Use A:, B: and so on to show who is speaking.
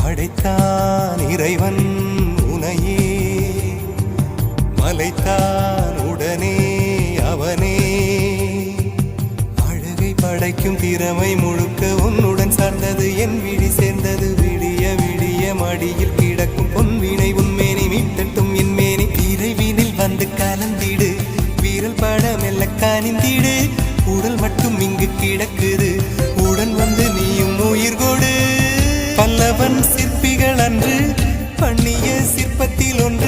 A: படைத்தான் இறைவன் உனையே, மலைத்தான் உடனே அவனே. அழகை படைக்கும் திறமை முழுக்க உன்னுடன் சார்ந்தது, என் விழி சேர்ந்தது. விடிய விடிய மடியில் கிடக்கும் பொன்வினை உன்மேனி மீட்டட்டும் என் மேனி. இறைவினில் வந்து கலந்திடு, வீரல் பட மெல்ல காணிந்திடு. உடல் மட்டும் இங்கு கிடக்குது, உடன் வந்து நீயும் உயிர் கொடு. பல்லவன் சிற்பிகள் அன்று பண்ணிய சிற்பத்தில் ஒன்று